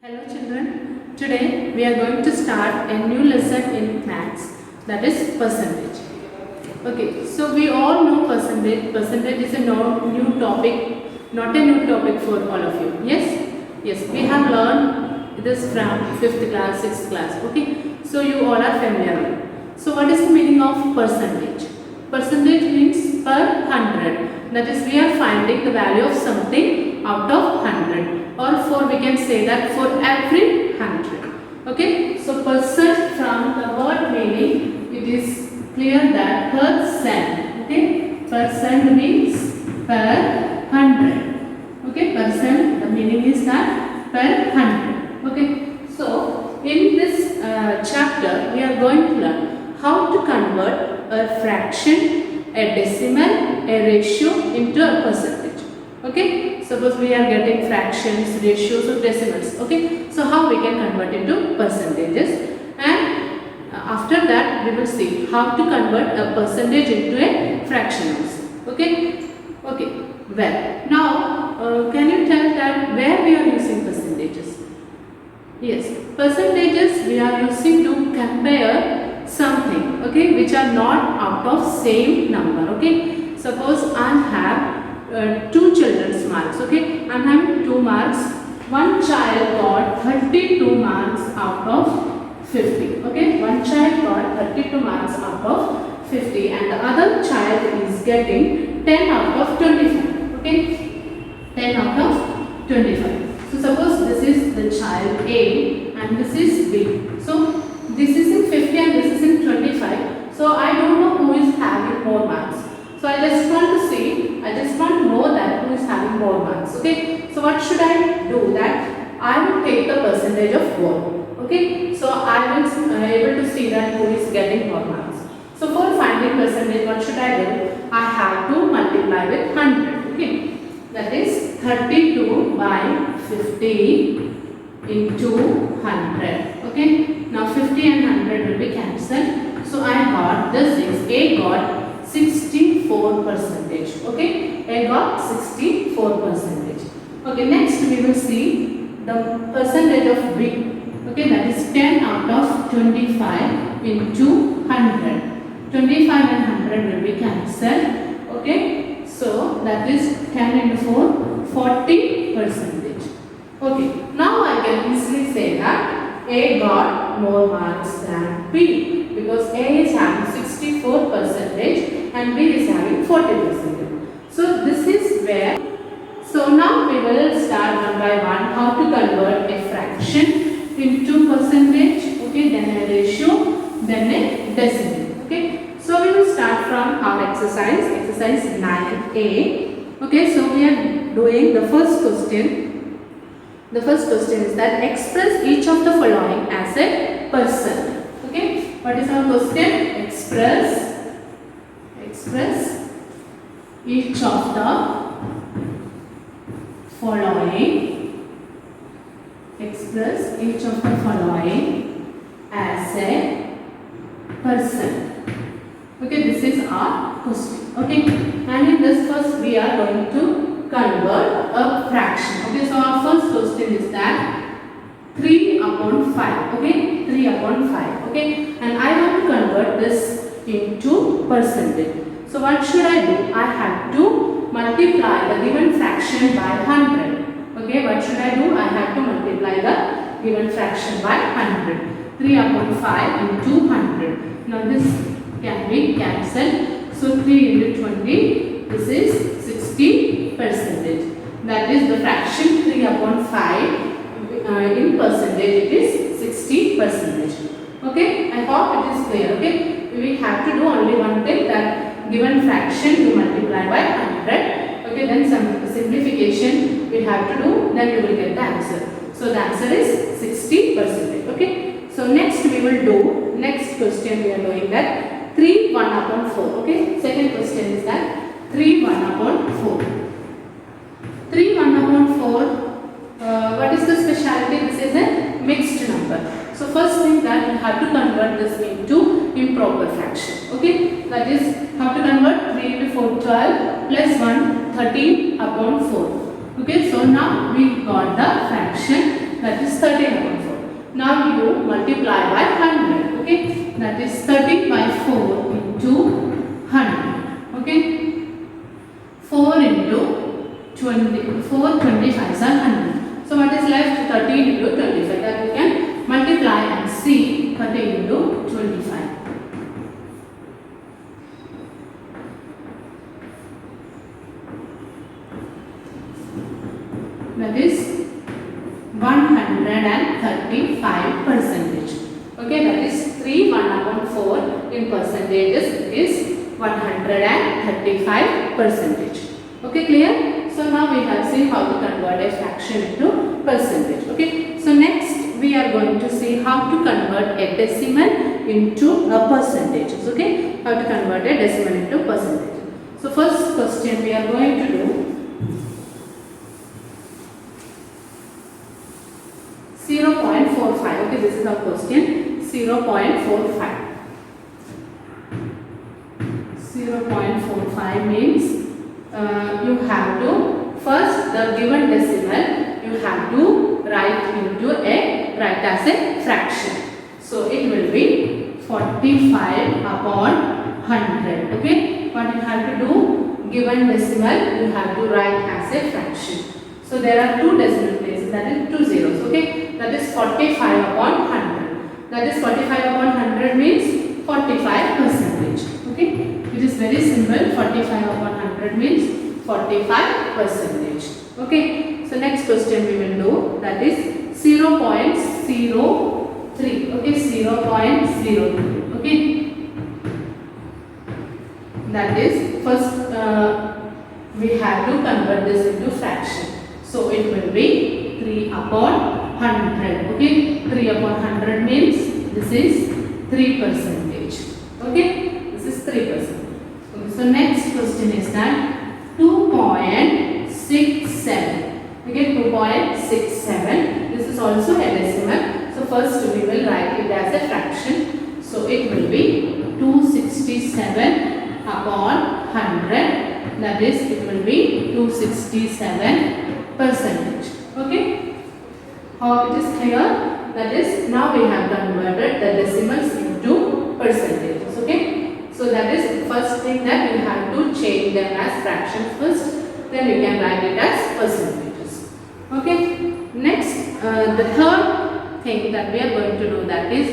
Hello children, today we are going to start a new lesson in maths, that is percentage. Okay, so we all know percentage. Percentage is a new topic, not a new topic for all of you. Yes, we have learned this from 5th class, 6th class. Okay, so you all are familiar. So what is the meaning of percentage? Percentage means per 100. That is, we are finding the value of something out of 100, or we can say that for every 100. Okay, so percent, from the word meaning, it is clear that percent. Okay, percent means per 100. Okay, percent, the meaning is that per 100. Okay, so in this chapter we are going to learn how to convert a fraction, a decimal, a ratio into a percentage. Okay, suppose we are getting fractions, ratios or decimals. Okay, so how we can convert into percentages, and after that we will see how to convert a percentage into a fraction also. Okay, well, now can you tell that where we are using percentages? Yes, percentages we are using to compare something, okay, which are not out of same number. Okay, suppose I have two children's marks. Okay, I am having 2 marks. One child got 32 marks out of 50. Okay, one child got 32 marks out of 50, and the other child is getting 10 out of 25. Okay, 10 out of 25. So suppose this is the child A and this is B. So this is in 50 and this is in 25. So I don't know who is having more marks. So I just want to know that who is having more marks. Okay, so what should I do? That I will take the percentage of both. Okay, so I will able to see that who is getting more marks. So for finding percentage, what should I do? I have to multiply with 100. Okay, that is 32 by 50 into 100. Okay, now 50 and 100 will be cancelled. So I got this is A got 64 percentage. Okay, A got 64 percentage. Okay, next we will see the percentage of B. Okay, that is 10 out of 25 into 100. 25 and 100 will be cancelled. Okay, so that is 10 into 4, 40 percentage. Okay, now I can easily say that A got more marks than B, because A is having 64 percentage and B is having 40 percentage. So this is where, so now we will start one by one how to convert a fraction into percentage. Okay, then a ratio, then a decimal. Okay, so we will start from our exercise 9a. Okay, so we are doing the first question. The first question is that express each of the following as a percent. Okay, what is our question? Express each of the following. Express each of the following as a percent. Okay, this is our question. Okay, and in this first we are going to convert a fraction. Okay, so our first question is that 3 upon 5. Okay, 3 upon 5. Okay, and I want to convert this into percentage. So what should I do? I have to multiply the given fraction by 100. Okay, what should I do? I have to multiply the given fraction by 100. 3 upon 5 into 100. Now this can be cancelled. So 3 into 20, this is 60 percentage. That is the fraction 3 upon 5 in percentage, it is 60 percentage. Okay, I hope it is clear. Okay, we have to do only one thing, that given fraction you multiply by 100. Okay, then some simplification we have to do, then you will get the answer. So the answer is 60 percentage. Okay, so next we will do, next question we are doing that 3 1 upon 4. Okay, second question is that 3 1 upon 4. 3 1 upon 4. What is the specialty? This is a mixed number. So first thing that you have to convert this into improper fraction. Okay, that is how to convert 3 into 4 12 plus 1 13 upon 4. Okay, so now we got the fraction that is 13 upon 4. Now you multiply by 100. Okay, that is 13 by 4 into 100. Okay, 4 into 20, 4 25s are 100. So what is left? 13 into 25. That we can multiply and see 13 into 25. That is 135 percentage. Okay, that is 3 1 upon 4 in percentages is 135 percentage. Okay, clear? So now we have seen how to convert a fraction into percentage. Okay, so next we are going to see how to convert a decimal into a percentages. Okay, how to convert a decimal into percentage. So first question we are going to do 0.45. Okay, this is our question. 0.45. 0.45 means you have to first the given decimal you have to write as a fraction. So it will be 45 upon 100. Okay, what you have to do, given decimal you have to write as a fraction. So there are two decimal places, that is 2 zeros. Okay, that is 45 upon 100. That is 45 upon 100 means 45 percentage. Okay, it is very simple. 45 upon 100 means 45 percentage. Okay, so next question we will do, that is 0.03. Okay, 0.03. Okay, that is first we have to convert this into fraction. So it will be 3 upon 100. Okay, 3 upon 100 means this is 3 percentage. Okay, this is 3%. Okay, so next question is that 2.67. Okay, 2.67. This is also a decimal. So first we will write it as a fraction. So it will be 267 upon 100. That is, it will be 267 percentage. Okay, how it is clear? That is, now we have converted the decimals into percentages. Okay, so that is first thing, that you have to change them as fractions first, then you can write it as percentages. Okay, next the third thing that we are going to do, that is,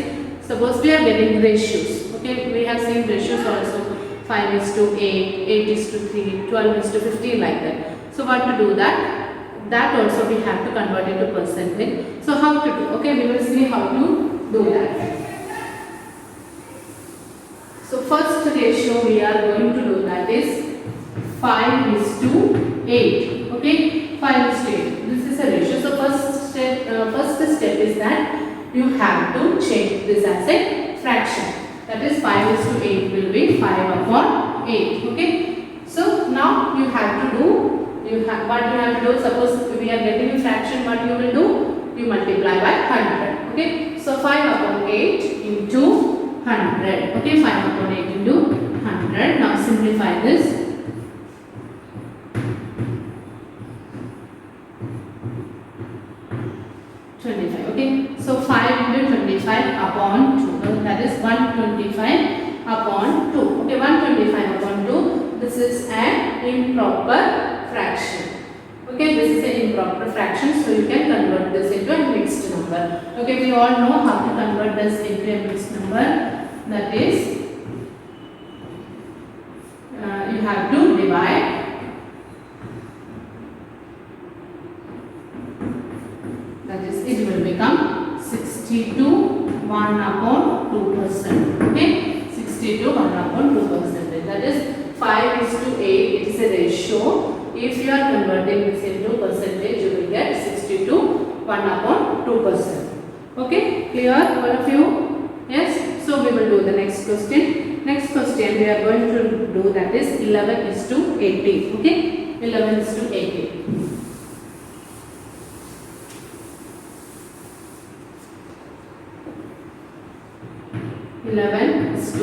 suppose we are getting ratios. Okay, we have seen ratios also, 5:8, 8:3, 12:15, like that. So what to do that? That also we have to convert it to percentage. So how to do? Okay, we will see how to do that. So first ratio we are going to do, that is 5:8. Okay, 5:8. This is a ratio. So first step is that you have to change this as a fraction. That is 5:8 will be 5 upon 8. Okay, so now you have to do, what you have to do, suppose we are getting a fraction, what you will do, you multiply by 100. Okay, so 5 upon 8 into 100. Okay, 5 upon 8 into 100. Now simplify this. 25. Okay, so 5 into 25 upon 2. That is 125 upon 2. Okay, 125 upon 2. This is an improper fraction. Okay, this is an improper fraction, so you can convert this into a mixed number. Okay, we all know how to convert this into a mixed number. That is, you have to divide. That is, it will become 62 1 upon 2%. Okay, 62 1 upon 2%. That is 5:8. It is a ratio. If you are converting this into percentage, you will get 62 1 upon 2%. Okay, clear all of you? Yes. So we will do the next question. Next question we are going to do, that is 11:80. Okay, 11:80. 11:80.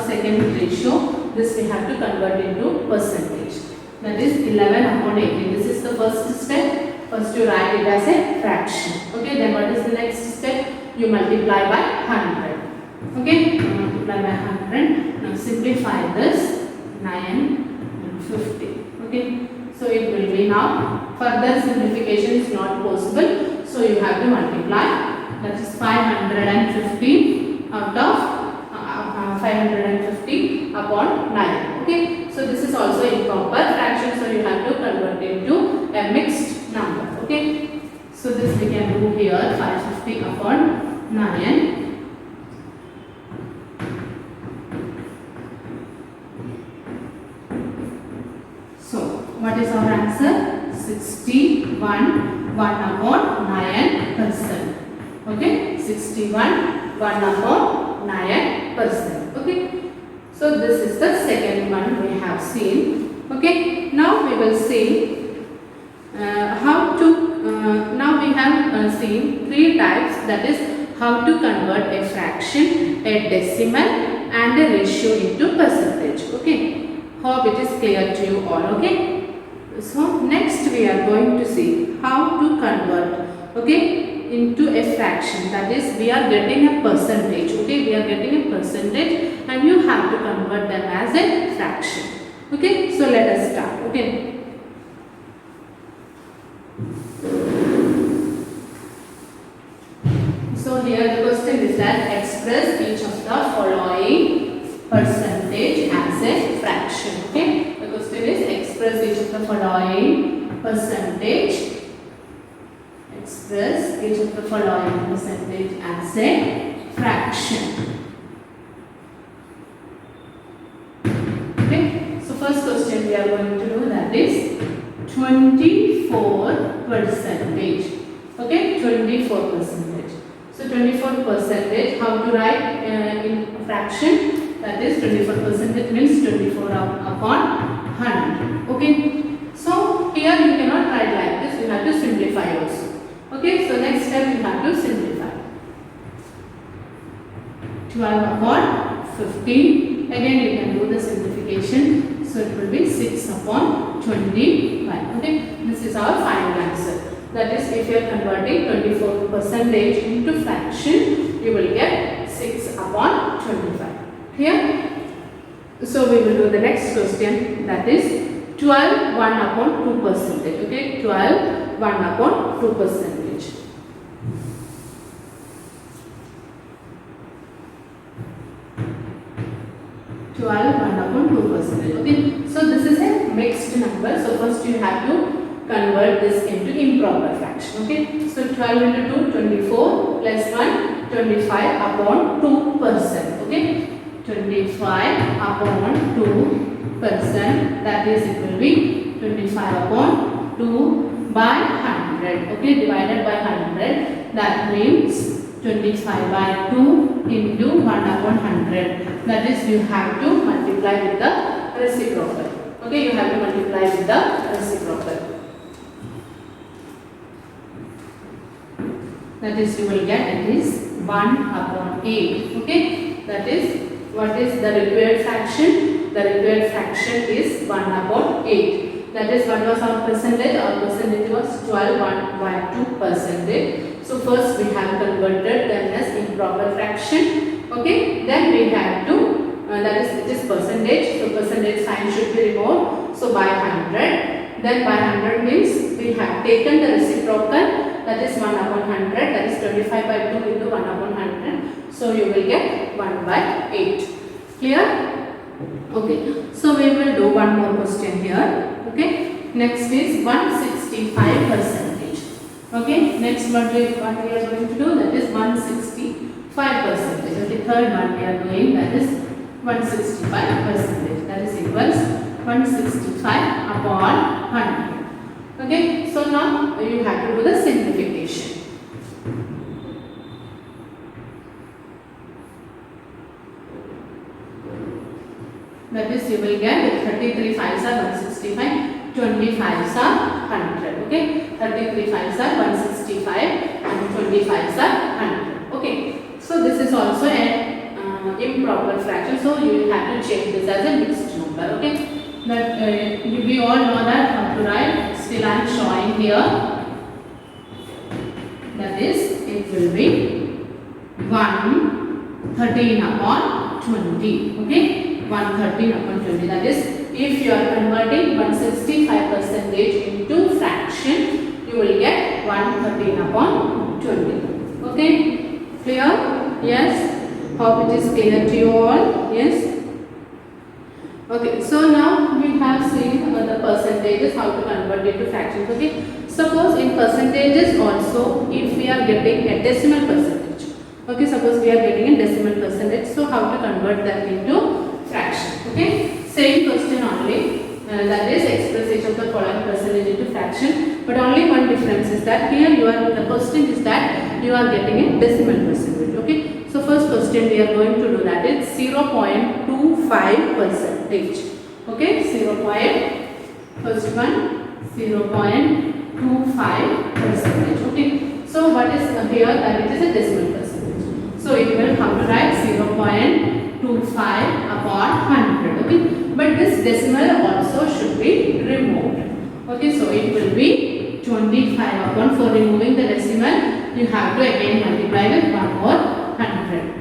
second ratio. This we have to convert into percentage. That is 11 upon 18. This is the first step. First you write it as a fraction. Okay, then what is the next step? You multiply by 100. Okay, you multiply by 100. Now simplify this. 9 and 50. Okay, so it will be now further simplification is not possible. So you have to multiply. That is 550 out of 550 upon 9. Okay, so this is also improper fraction. So you have to convert it to a mixed number. Okay, so this we can do here 550 upon 9. What is our answer? 61 1 upon 9%. Okay, 61 1 upon 9%. Okay, so this is the second one we have seen. Okay, now we will see how to. Now we have seen three types. That is how to convert a fraction, a decimal, and a ratio into percentage. Okay, hope it is clear to you all. Okay. So next we are going to see how to convert, okay, into a fraction. That is, we are getting a percentage. Okay, we are getting a percentage and you have to convert them as a fraction. Okay, so let us start. Okay, so here the question is that express each of the following percentage as a fraction. Okay, the question is express each of the following percentage. Express each of the following percentage as a fraction. Okay, so first question we are going to do, that is 24 percentage. Okay, 24 percentage. So 24 percentage, how to write in fraction? That is 24 percentage means 24 upon 100. Okay, so here you cannot write like this, you have to simplify also. Okay, so next step you have to simplify. 12 upon 15. Again you can do the simplification. So it will be 6 upon 25. Okay, this is our final answer. That is, if you are converting 24 percentage into fraction, you will get 6 upon 25. Here, so we will do the next question, that is 12 1 upon 2 percentage. Okay, 12 1 upon 2 percentage. 12 1 upon 2 percentage. Okay, so this is a mixed number. So first you have to convert this into improper fraction. Okay, so 12 into 2, 24 plus 1, 25 upon 2%. Okay, 25 upon 2%, that is, it will be 25 upon 2 by 100. Okay, divided by 100, that means 25 by 2 into 1 upon 100. That is, you have to multiply with the reciprocal. Okay, you have to multiply with the reciprocal. That is, you will get it is 1 upon 8. Okay, that is, what is the required fraction? The required fraction is 1 upon 8. That is, what was our percentage? Our percentage was 12 1 by 2 percentage. So first we have converted them as improper fraction. Okay, then we have to, that is, it is percentage. So percentage sign should be removed. So by 100. Then by 100 means we have taken the reciprocal. That is 1 upon 100, that is 25 by 2 into 1 upon 100. So you will get 1 by 8. Clear? Okay. So we will do one more question here. Okay. Next is 165 percentage. Okay. Next what we are going to do, that is 165 percentage. Okay. Third one we are doing, that is 165 percentage. That is equals 165 upon 100. Okay, so now you have to do the simplification. That is, you will get 33 5s are 165, 25s are 100. Okay, 33 5s are 165 and 25s are 100. Okay, so this is also a improper fraction, so you will have to change this as a mixed number. Okay, that we all know that how to write. Still I am showing here. That is, it will be 113 upon 20. Okay, 113 upon 20. That is, if you are converting 165% into fraction, you will get 113 upon 20. Okay, clear? Yes. Hope it is clear to you all. Yes. Okay, so now we have seen the percentages, how to convert it to fractions. Okay, suppose in percentages also, if we are getting a decimal percentage. Okay, suppose we are getting a decimal percentage, so how to convert that into fraction? Okay, same question only. That is, express each of the following percentage into fraction, but only one difference is that here the question is that you are getting a decimal percentage. Okay, so first question we are going to do, that is 0.25%. Okay, first one 0.25%. Okay, so what is here, that it is a decimal percentage, so it will come to write 0.25 upon 100. Okay, but this decimal also should be removed. Okay, so it will be 25 upon, for removing the decimal you have to again multiply with 1 more 100.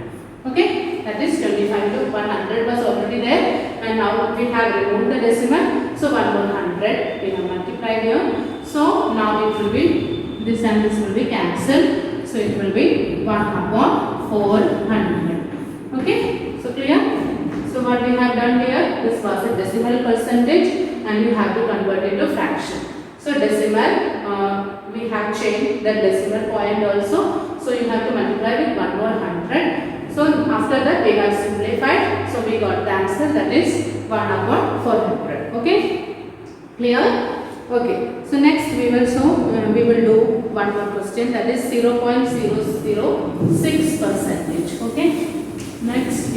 Okay, that is 25 to 100 was already there, and now we have removed the decimal, so 1 more 100 we have multiplied here. So now it will be, this and this will be cancelled, so it will be 1 upon 400. Okay, so clear? So what we have done here, this was a decimal percentage and you have to convert it to fraction. So decimal, we have changed the decimal point also, so you have to multiply with 1 more 100. So after that we have simplified, so we got the answer, that is 1 upon 400. Okay, clear? Okay, so next we will do one more question, that is 0.006%. Okay, next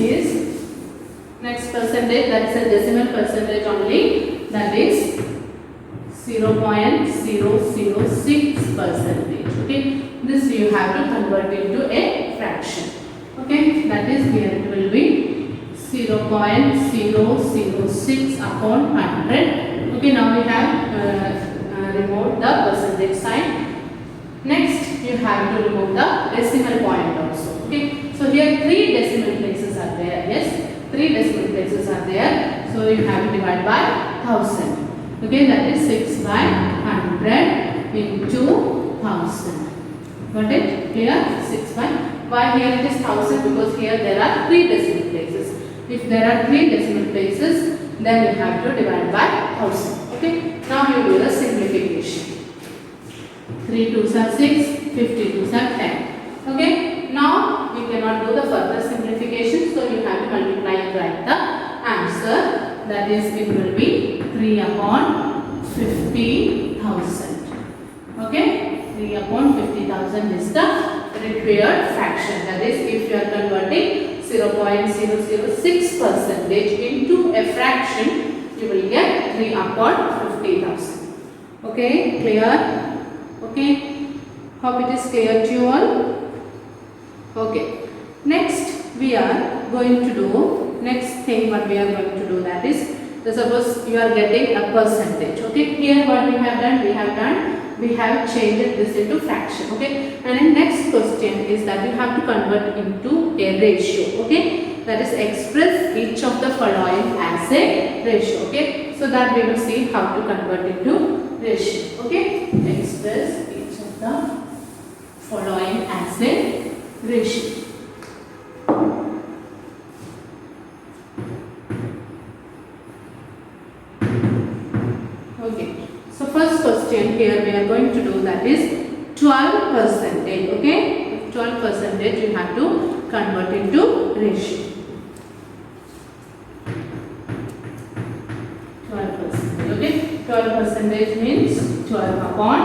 percentage, that is a decimal percentage only, that is 0.006%. Okay, this you have to convert into a fraction. Okay, that is, here it will be 0.006 upon 100. Okay, now we have removed the percentage sign. Next, you have to remove the decimal point also. Okay, so here 3 decimal places are there. Yes, 3 decimal places are there. So you have to divide by 1000. Okay, that is 6 by 100 into 1000. Got it? Clear? 6 by. Why here it is 1000? Because here there are 3 decimal places. If there are 3 decimal places, then you have to divide by 1000. Okay, now you do the simplification. 3 2s are 6, 50 2s are 10. Okay, now we cannot do the further simplification, so you have to multiply and write the answer. That is, it will be 3 upon 50,000. Okay, 3 upon 50,000 is the required fraction. That is, if you are converting 0.006% into a fraction, you will get 3 upon 50,000. Okay, clear? Okay, hope it is clear to you all. Okay, next we are going to do, next thing what we are going to do, that is, suppose you are getting a percentage. Okay, here what we have done, we have changed this into fraction. Okay, and the next question is that you have to convert into a ratio. Okay, that is, express each of the following as a ratio. Okay, so that we will see how to convert into ratio. Okay, express each of the following as a ratio. Okay, so first question here we are going to do, that is 12%. Okay, 12% you have to convert into ratio. 12%. Okay, 12% means 12 upon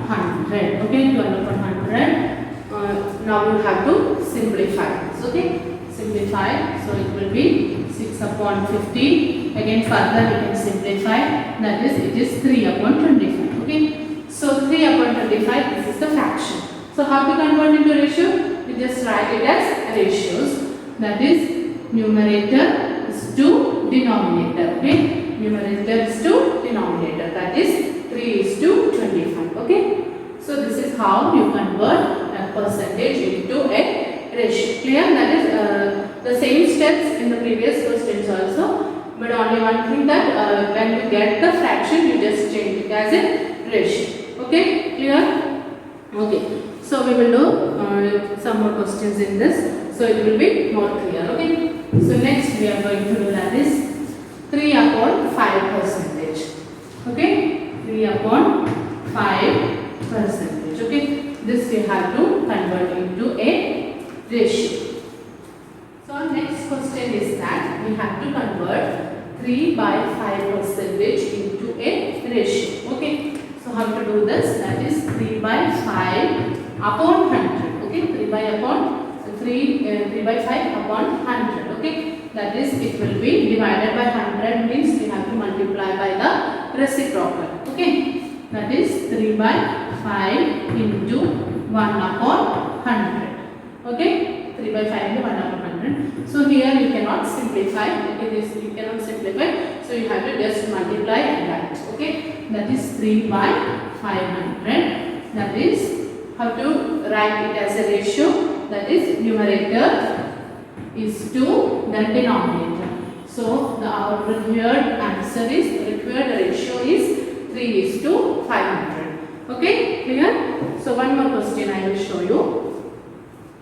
100. Okay, 12 upon 100. Now you have to simplify this. Okay, simplify, so it will be 6 upon 50. Again further we can simplify, that is, it is 3 upon 25. Okay, so 3 upon 25, this is the fraction. So how to convert into ratio? You just write it as ratios. That is, numerator is to denominator. Okay, numerator is to denominator, that is 3 is to 25. Okay, so this is how you convert a percentage into a ratio. Clear? That is the same steps in the previous questions also, but only one thing, that when you get the fraction you just change it as a ratio. Okay, clear? Okay, so we will do some more questions in this, so it will be more clear. Okay, so next we are going to do, that is 3 upon 5 percentage. Okay, 3 upon 5 percentage. Okay, this we have to convert into a ratio. So our next question is that we have to convert 3 by 5 percentage into a ratio. Okay, so how to do this? That is 3 by 5 upon 100. Okay, 3 by 5 upon 100. Okay, that is, it will be divided by 100, means we have to multiply by the reciprocal. Okay, that is 3 by 5 into 1 upon 100. Okay, 3 by 5 into 1 upon 100. So here you cannot simplify. Okay, this you cannot simplify. So you have to just multiply and that. Okay, that is 3 by 500. That is, how to write it as a ratio? That is, numerator is to the denominator. So our required answer is, required ratio is 3 is to 500. Okay, clear? So one more question I will show you.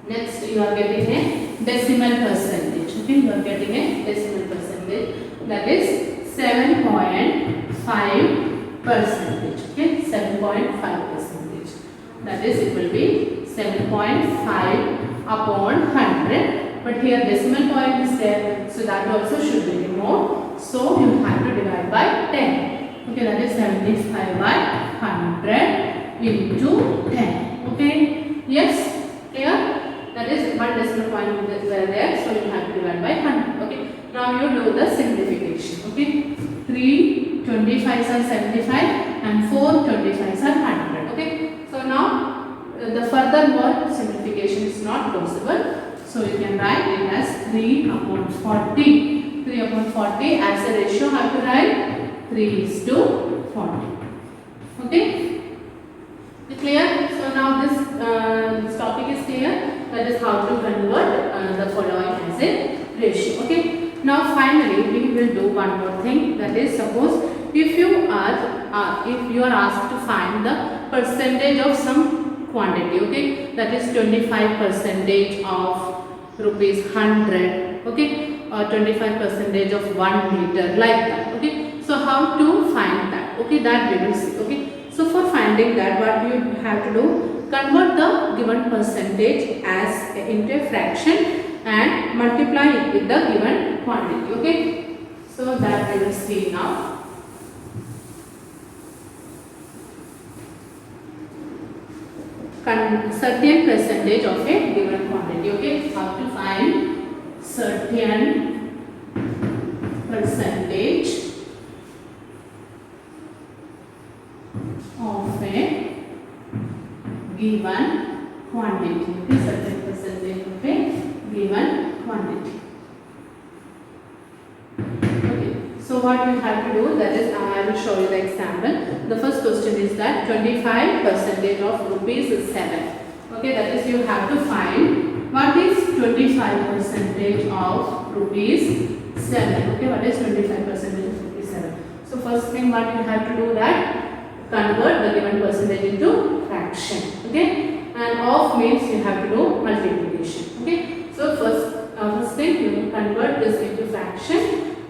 Next you are getting a decimal percentage. Okay, you are getting a decimal percentage, that is 7.5 percentage. Okay, 7.5 percentage. That is, it will be 7.5 upon 100. But here decimal point is there, so that also should be removed. So you have to divide by 10. Okay, that is 75 by 100 into 10. Okay, yes, clear? That is, one decimal point is there, so you have to divide by 100. Okay, now you do the simplification. Okay, 3 25s are 75 and 4 25s are 100. Okay, so now the furthermore simplification is not possible, so you can write it as 3 upon 40. 3 upon 40 as a ratio, have to write 3 is to 40. Okay, clear? So now this topic is clear. That is how to convert the following as a ratio. Okay, now finally we will do one more thing, that is, suppose if you are asked to find the percentage of some quantity. Okay, that is 25 percentage of rupees 100. Okay, or 25 percentage of 1 meter, like that. Okay, so how to find that? Okay, that we will see. Okay, so for finding that, what you have to do, convert the given percentage as into a fraction and multiply it with the given quantity. Okay, so that we will see now. Certain percentage of a given quantity. Okay, how to find certain percentage of a given quantity. Okay, certain percentage of a given quantity. Okay, so what you have to do, that is, I will show you the example. The first question is that 25 percentage of rupees is 7. Okay, that is, you have to find what is 25 percentage of rupees 7. Okay, what is 25 percentage of rupees 7? So first thing what you have to do, that convert the given percentage into fraction. Okay, and of means you have to do multiplication. Okay, so first thing you convert this into fraction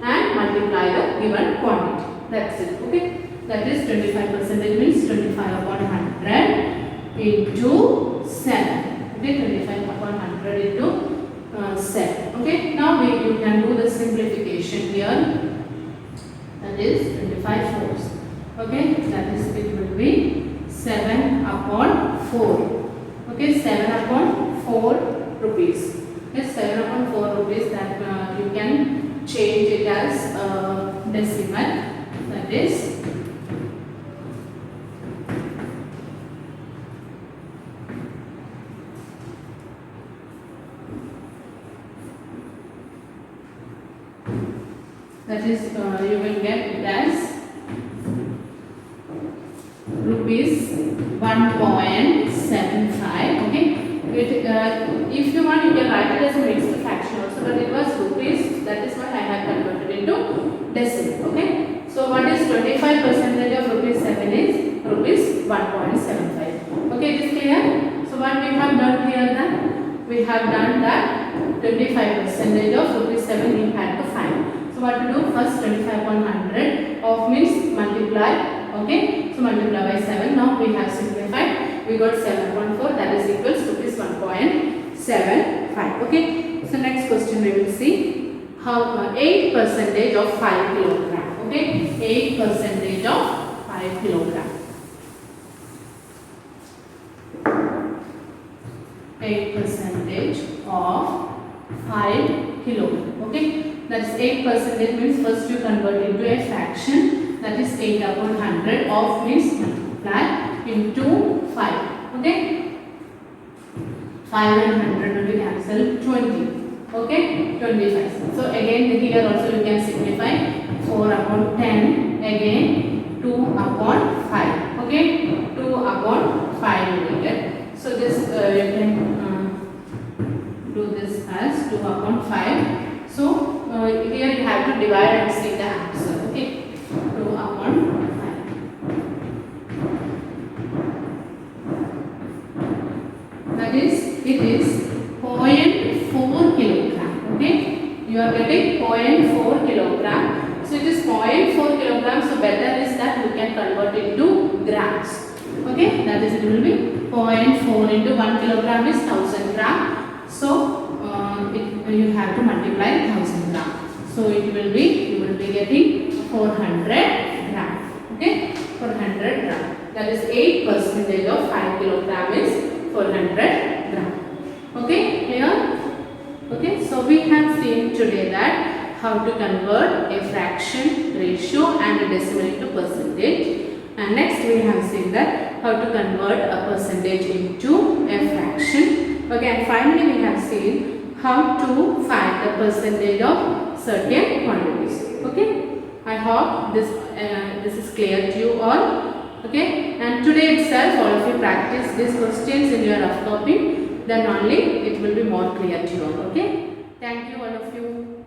and multiply the given quantity. That's it. Okay, that is 25 percentage means 25 upon 100 into 7. Okay, 25 upon 100 into 7. Okay, now you can do the simplification here. That is 25 fours. Okay, that is, it will be 7 upon 4. Okay, 7 upon 4 rupees. Yes, 7 upon 4 rupees, that you can change it as decimal. That is, that is you will get it as rupees 1.75. Okay, if you want you can write it as a mixed fraction also, but it was rupees, that is why I have converted into decimal. Okay, so what is 25% of rupees 7 is rupees 1.75. Okay, it is clear? So what we have done here then? We have done that 25% of rupees 7 we had to find. So what to do? First 25 upon 100 of means multiply. Okay, so multiply by 7. Now we have simplified. We got 7.4, that is equals to rupees 1.75. Okay, so next question we will see how 8% of 5 kilogram. Okay, 8% of 5 kilogram. 8% of 5 kilogram. Okay, that's 8% means first you convert into a fraction, that is 8 upon 100 of means multiply into 5. Okay, 5 and 100 will be cancelled, 20. Okay, 25. So again here also you can simplify 4 upon 10, again 2 upon 5. Okay, 2 upon 5 you will get. So this you can do this as 2 upon 5. So here you have to divide and see the answer. Okay, 2 upon 5. That is, it is 0.4 kilogram. Okay, you are getting 0.4 kilogram. So it is 0.4 kilogram. So better is that you can convert into grams. Okay, that is, it will be 0.4 into 1 kilogram is 1000 gram. So you have to multiply 1000 gram. So it will be, you will be getting 400 gram. Okay, 400 gram. That is 8% of 5 kilogram is 400 gram. Okay, here. Okay, so we have seen today that how to convert a fraction, ratio and a decimal into percentage. And next we have seen that how to convert a percentage into a fraction. Okay, and finally we have seen how to find the percentage of certain quantities. Okay, I hope this is clear to you all. Okay, and today itself all of you practice these questions in your rough copy, then only it will be more clear to you all. Okay, thank you all of you.